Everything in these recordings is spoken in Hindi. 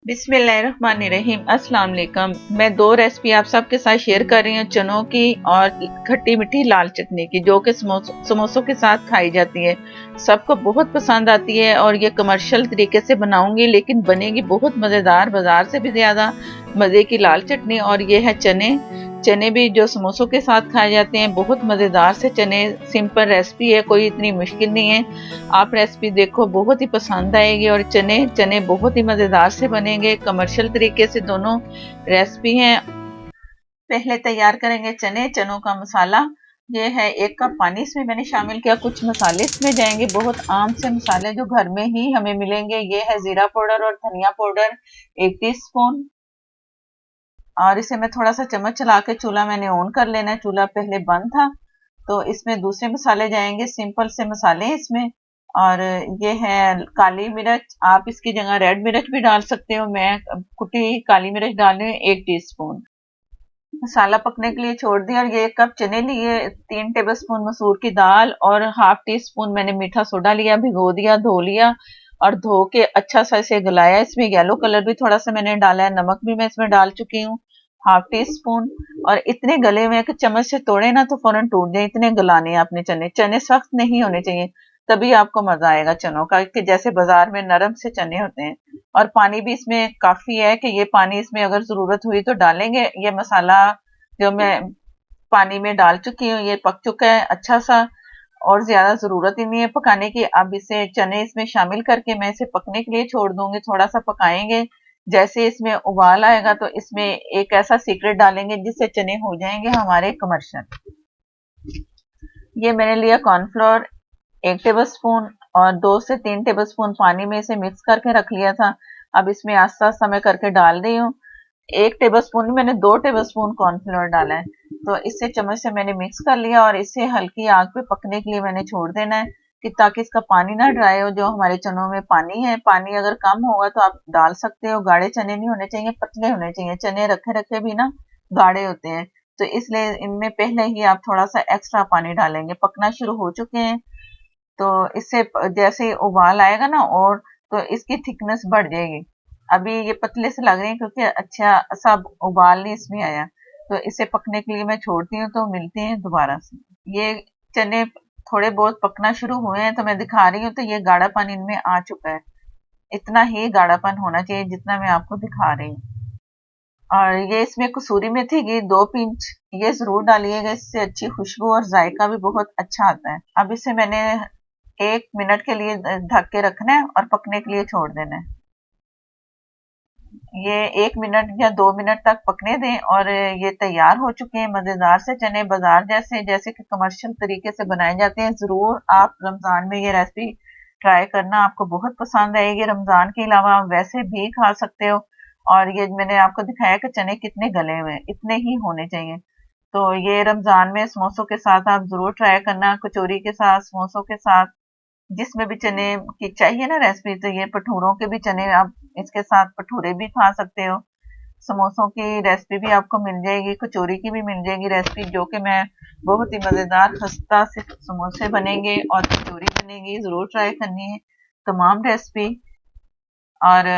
बिस्मिल्लाहिर्रहमानिर्रहीम। अस्सलाम वालेकुम। मैं दो रेसिपी आप सबके साथ शेयर कर रही हूँ, चनों की और खट्टी मीठी लाल चटनी की, जो कि समोसों के साथ खाई जाती है। सबको बहुत पसंद आती है और ये कमर्शियल तरीके से बनाऊंगी, लेकिन बनेगी बहुत मज़ेदार, बाजार से भी ज़्यादा मज़े की लाल चटनी। और ये है चने। चने भी जो समोसों के साथ खाए जाते हैं, बहुत मज़ेदार से चने। सिंपल रेसिपी है, कोई इतनी मुश्किल नहीं है। आप रेसिपी देखो, बहुत ही पसंद आएगी। और चने चने बहुत ही मज़ेदार से बनेंगे, कमर्शियल तरीके से दोनों रेसिपी हैं। पहले तैयार करेंगे चने, चनों का मसाला। ये है 1 कप पानी, इसमें मैंने शामिल किया। कुछ मसाले इसमें जाएंगे, बहुत आम से मसाले जो घर में ही हमें मिलेंगे। ये है जीरा पाउडर और धनिया पाउडर 1 टीस्पून। और इसे मैं थोड़ा सा चम्मच चला के, चूल्हा मैंने ऑन कर लेना है, चूल्हा पहले बंद था। तो इसमें दूसरे मसाले जाएंगे, सिंपल से मसाले हैं इसमें। और ये है काली मिर्च, आप इसकी जगह रेड मिर्च भी डाल सकते हो। मैं कुटी काली मिर्च डाल रही हूँ 1 टीस्पून। मसाला पकने के लिए छोड़ दिया। और ये 1 कप चने लिए, 3 टेबल स्पून मसूर की दाल और हाफ टी स्पून मैंने मीठा सोडा लिया, भिगो दिया, धो लिया और धो के अच्छा सा इसे गलाया। इसमें येलो कलर भी थोड़ा सा मैंने डाला है, नमक भी मैं इसमें डाल चुकी हूँ, ½ टी स्पून। और इतने गले हुए हैं कि चम्मच से तोड़े ना तो फौरन टूट जाए, इतने गलाने हैं अपने चने। चने सख्त नहीं होने चाहिए, तभी आपको मजा आएगा चनों का, कि जैसे बाजार में नरम से चने होते हैं। और पानी भी इसमें काफी है, कि ये पानी इसमें अगर जरूरत हुई तो डालेंगे। ये मसाला जो मैं पानी में डाल चुकी हूँ, ये पक चुका है अच्छा सा, और ज्यादा जरूरत ही नहीं है पकाने की। अब इसे चने इसमें शामिल करके मैं इसे पकने के लिए छोड़ दूंगी, थोड़ा सा पकाएंगे। जैसे इसमें उबाल आएगा तो इसमें एक ऐसा सीक्रेट डालेंगे जिससे चने हो जाएंगे हमारे कमर्शियल। ये मैंने लिया कॉर्नफ्लोर 1 टेबल स्पून, और 2 से 3 टेबल स्पून पानी में इसे मिक्स करके रख लिया था। अब इसमें आस्ता आस्ता मैं करके डाल रही हूँ। 1 टेबल स्पून, मैंने 2 टेबल स्पून कॉर्नफ्लोर डाला है। तो इससे चम्मच से मैंने मिक्स कर लिया और इसे हल्की आग पे पकने के लिए मैंने छोड़ देना है, कि ताकि इसका पानी ना ड्राई हो। जो हमारे चनों में पानी है, पानी अगर कम होगा तो आप डाल सकते हो। गाढ़े चने नहीं होने चाहिए, पतले होने चाहिए। चने रखे रखे भी ना गाढ़े होते हैं, तो इसलिए इनमें पहले ही आप थोड़ा सा एक्स्ट्रा पानी डालेंगे। पकना शुरू हो चुके हैं, तो इससे जैसे ही उबाल आएगा ना, और तो इसकी थिकनेस बढ़ जाएगी। अभी ये पतले से लग रहे हैं क्योंकि अच्छा सब उबाल नहीं इसमें आया। तो इसे पकने के लिए मैं छोड़ती हूँ, तो मिलते हैं दोबारा से। ये चने थोड़े बहुत पकना शुरू हुए हैं, तो मैं दिखा रही हूँ, तो ये गाढ़ा पानी इनमें आ चुका है। इतना ही गाढ़ापन होना चाहिए जितना मैं आपको दिखा रही हूँ। और ये इसमें कसूरी मेथी की 2 पिंच ये जरूर डालिएगा, इससे अच्छी खुशबू और जायका भी बहुत अच्छा आता है। अब इसे मैंने 1 मिनट के लिए ढक के रखना है और पकने के लिए छोड़ देना है। ये 1 मिनट या 2 मिनट तक पकने दें, और ये तैयार हो चुके हैं मजेदार से चने, बाजार जैसे, जैसे कि कमर्शियल तरीके से बनाए जाते हैं। जरूर आप रमजान में ये रेसिपी ट्राई करना, आपको बहुत पसंद आएगी। रमजान के अलावा आप वैसे भी खा सकते हो। और ये मैंने आपको दिखाया कि चने कितने गले हुए हैं, इतने ही होने चाहिए। तो ये रमजान में समोसों के साथ आप जरूर ट्राई करना, कचौरी के साथ, समोसों के साथ, जिसमें भी चने की चाहिए ना रेसिपी। तो ये भटूरों के भी चने, आप इसके साथ भटूरे भी खा सकते हो। समोसों की रेसिपी भी आपको मिल जाएगी, कचौरी की भी मिल जाएगी रेसिपी, जो कि मैं बहुत ही मजेदार खस्ता से समोसे बनेंगे और कचौरी बनेगी, जरूर ट्राई करनी है तमाम रेसिपी। और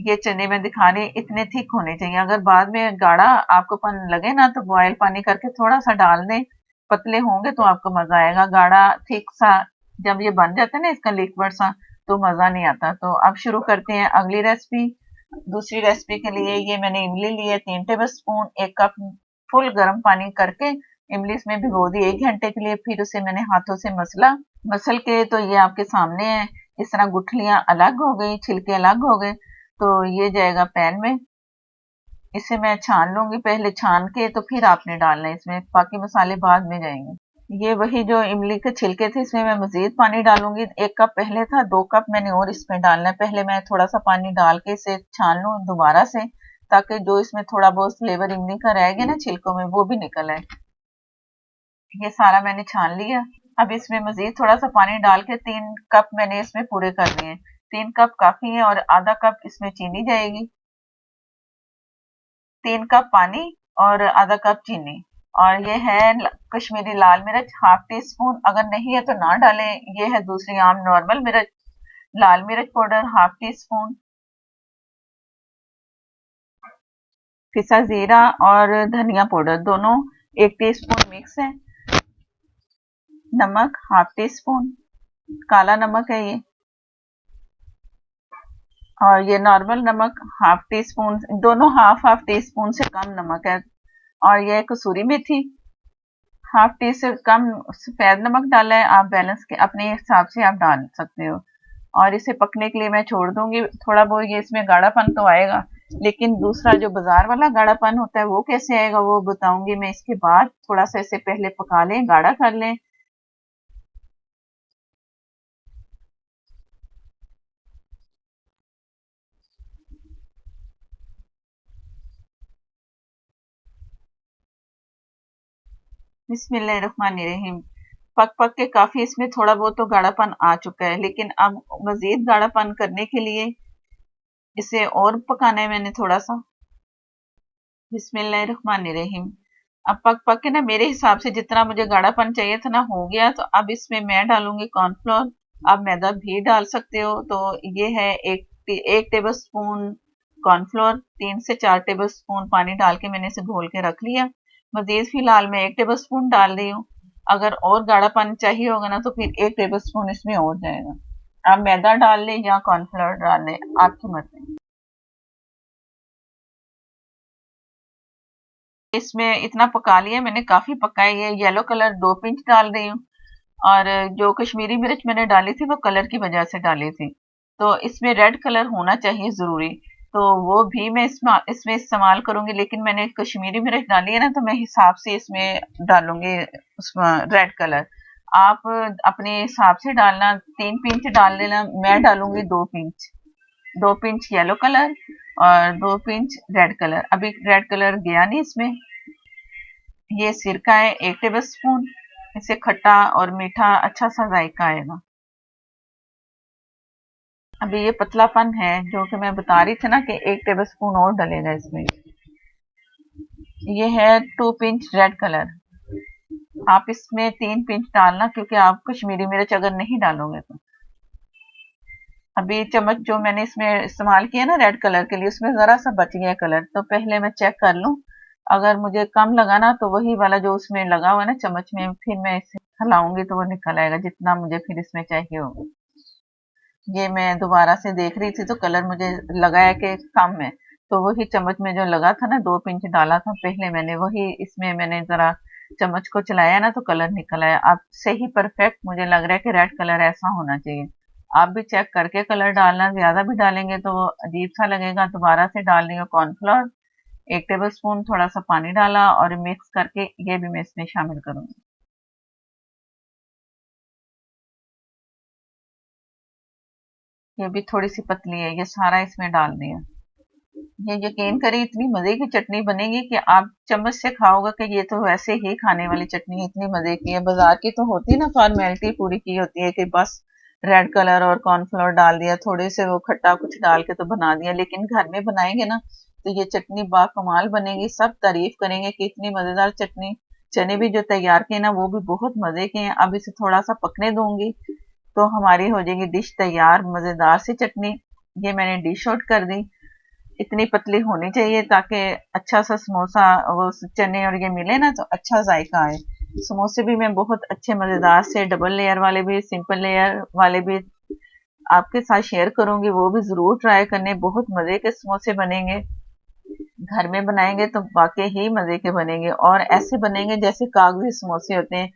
ये चने में दिखा रही, इतने थिक होने चाहिए। अगर बाद में गाढ़ा आपको पन लगे ना, तो बॉयल पानी करके थोड़ा सा डाल दें। पतले होंगे तो आपको मजा आएगा। गाढ़ा थिक सा जब ये बन जाता है ना, इसका लिक्विड सा, तो मजा नहीं आता। तो अब शुरू करते हैं अगली रेसिपी। दूसरी रेसिपी के लिए ये मैंने इमली ली है 3 टेबल स्पून, 1 कप फुल गर्म पानी करके इमली इसमें भिगो दी 1 घंटे के लिए। फिर उसे मैंने हाथों से मसला। मसल के तो ये आपके सामने है, इस तरह गुठलियां अलग हो गई, छिलके अलग हो गए। तो ये जाएगा पैन में। इसे मैं छान लूंगी, पहले छान के तो फिर आपने डालना है इसमें, बाकी मसाले बाद में जाएंगे। ये वही जो इमली के छिलके थे, इसमें मैं मजीद पानी डालूंगी। 1 कप पहले था, 2 कप मैंने और इसमें डालना है। पहले मैं थोड़ा सा पानी डाल के इसे छान लूं दोबारा से, ताकि जो इसमें थोड़ा बहुत फ्लेवर इमली का रह गया ना छिलकों में, वो भी निकल आए। ये सारा मैंने छान लिया। अब इसमें मजीद थोड़ा सा पानी डाल के 3 कप मैंने इसमें पूरे कर दिए। 3 कप काफी है, और आधा कप इसमें चीनी जाएगी। 3 कप पानी और आधा कप चीनी। और ये है कश्मीरी लाल मिर्च ½ टी स्पून, अगर नहीं है तो ना डालें। ये है दूसरी आम नॉर्मल मिर्च। लाल मिर्च पाउडर ½ टी स्पून। पिसा जीरा और धनिया पाउडर दोनों 1 टीस्पून मिक्स है। नमक हाफ टी स्पून, काला नमक है ये, और ये नॉर्मल नमक हाफ टी स्पून, दोनों हाफ हाफ टी स्पून से कम नमक है। और ये कसूरी मेथी हाफ टी से कम सफेद नमक डाला है, आप बैलेंस के अपने हिसाब से आप डाल सकते हो। और इसे पकने के लिए मैं छोड़ दूंगी। थोड़ा बहुत ये इसमें गाढ़ापन तो आएगा, लेकिन दूसरा जो बाजार वाला गाढ़ापन होता है वो कैसे आएगा वो बताऊंगी मैं इसके बाद। थोड़ा सा इसे पहले पका लें, गाढ़ा कर लें। बिस्मिल्लाहिर्रहमानिर्रहीम। पक पक के काफी इसमें थोड़ा बहुत तो गाढ़ापन आ चुका है, लेकिन अब मजीद गाढ़ापन करने के लिए इसे और पकाना है मैंने थोड़ा सा। बिस्मिल्लाहिर्रहमानिर्रहीम। अब पक पक के ना मेरे हिसाब से जितना मुझे गाढ़ापन चाहिए था ना हो गया, तो अब इसमें मैं डालूंगी कॉर्नफ्लोर। आप मैदा भी डाल सकते हो। तो ये है एक टेबल स्पून कॉर्नफ्लोर, 3 से 4 टेबल स्पून पानी डाल के मैंने इसे घोल के रख लिया। मजीद फिलहाल मैं 1 टेबल स्पून डाल रही हूँ। अगर और गाढ़ापन चाहिए होगा ना तो फिर 1 टेबल स्पून इसमें और जाएगा। आप मैदा डाल लें या कॉर्नफ्लोर डाल लें, आपकी मर्जी। इसमें इतना पका लिया मैंने, काफी पका है। ये येलो कलर 2 पिंच डाल रही हूँ। और जो कश्मीरी मिर्च मैंने डाली थी वो कलर की वजह से डाली थी। तो इसमें रेड कलर होना चाहिए जरूरी। तो वो भी मैं इसमें इस्तेमाल करूंगी, लेकिन मैंने कश्मीरी मिर्च डाली है ना, तो मैं हिसाब से इसमें डालूंगी उसमें रेड कलर। आप अपने हिसाब से डालना, 3 पिंच डाल लेना। मैं डालूंगी 2 पिंच, 2 पिंच येलो कलर और 2 पिंच रेड कलर। अभी रेड कलर गया नहीं इसमें। ये सिरका है 1 टेबल स्पून। इससे खट्टा और मीठा अच्छा सा जायका आएगा। अभी ये पतलापन है जो कि मैं बता रही थी ना कि 1 टेबल स्पून और डलेगा इसमें। ये है 2 पिंच रेड कलर। आप इसमें 3 पिंच डालना, क्योंकि आप कश्मीरी मिर्च अगर नहीं डालोगे तो। अभी चम्मच जो मैंने इसमें इस्तेमाल किया ना रेड कलर के लिए, उसमें जरा सा बच गया कलर, तो पहले मैं चेक कर लूं। अगर मुझे कम लगा ना तो वही वाला जो उसमें लगा हुआ है ना चम्मच में, फिर मैं इसे हिलाऊंगी तो वो निकल आएगा जितना मुझे फिर इसमें चाहिए होगा। ये मैं दोबारा से देख रही थी तो कलर मुझे लगा है कि कम है। तो वही चम्मच में जो लगा था ना, 2 पिंच डाला था पहले मैंने, वही इसमें मैंने जरा चम्मच को चलाया ना तो कलर निकल आया। अब सही परफेक्ट मुझे लग रहा है कि रेड कलर ऐसा होना चाहिए। आप भी चेक करके कलर डालना, ज्यादा भी डालेंगे तो वो अजीब सा लगेगा। दोबारा से डाल रही हूँ कॉर्नफ्लोर, 1 टेबल स्पून, थोड़ा सा पानी डाला और मिक्स करके ये भी मैं इसमें शामिल करूंगी। ये भी थोड़ी सी पतली है, ये सारा इसमें डाल दिया। ये यकीन करें इतनी मजे की चटनी बनेगी कि आप चम्मच से खाओगे कि ये तो वैसे ही खाने वाली चटनी है, इतनी मजे की है। बाजार की तो होती है ना, फॉर्मेलिटी पूरी की होती है कि बस रेड कलर और कॉर्नफ्लोर डाल दिया, थोड़े से वो खट्टा कुछ डाल के तो बना दिया। लेकिन घर में बनाएंगे ना तो ये चटनी बाकमाल बनेगी, सब तारीफ करेंगे कि इतनी मजेदार चटनी। चने भी जो तैयार किए ना वो भी बहुत मजे के हैं। अब इसे थोड़ा सा पकने दूंगी तो हमारी हो जाएगी डिश तैयार, मजेदार सी चटनी। ये मैंने डिश आउट कर दी। इतनी पतली होनी चाहिए ताकि अच्छा सा समोसा, वो चने और ये मिले ना तो अच्छा जायका आए। समोसे भी मैं बहुत अच्छे मजेदार से, डबल लेयर वाले भी, सिंपल लेयर वाले भी आपके साथ शेयर करूंगी। वो भी जरूर ट्राई करने, बहुत मजे के समोसे बनेंगे। घर में बनाएंगे तो वाकई ही मजे के बनेंगे, और ऐसे बनेंगे जैसे कागजी समोसे होते हैं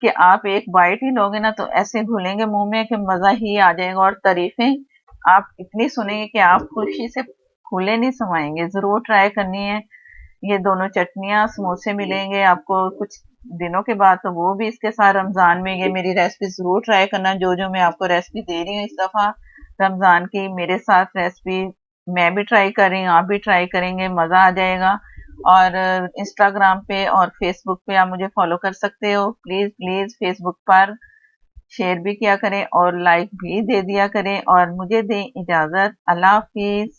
कि आप एक बाइट ही लोगे ना तो ऐसे घुलेंगे मुंह में कि मजा ही आ जाएगा। और तारीफें आप इतनी सुनेंगे कि आप खुशी से फूले नहीं समाएंगे। जरूर ट्राई करनी है। ये दोनों चटनियां, समोसे मिलेंगे आपको कुछ दिनों के बाद, तो वो भी इसके साथ रमजान में ये मेरी रेसिपी जरूर ट्राई करना। जो जो मैं आपको रेसिपी दे रही हूँ इस दफा रमजान की, मेरे साथ रेसिपी मैं भी ट्राई कर रही हूँ, आप भी ट्राई करेंगे, मजा आ जाएगा। और इंस्टाग्राम पे और फेसबुक पे आप मुझे फॉलो कर सकते हो। प्लीज प्लीज फेसबुक पर शेयर भी किया करें और लाइक भी दे दिया करें। और मुझे दें इजाजत। अल्लाह हाफिज।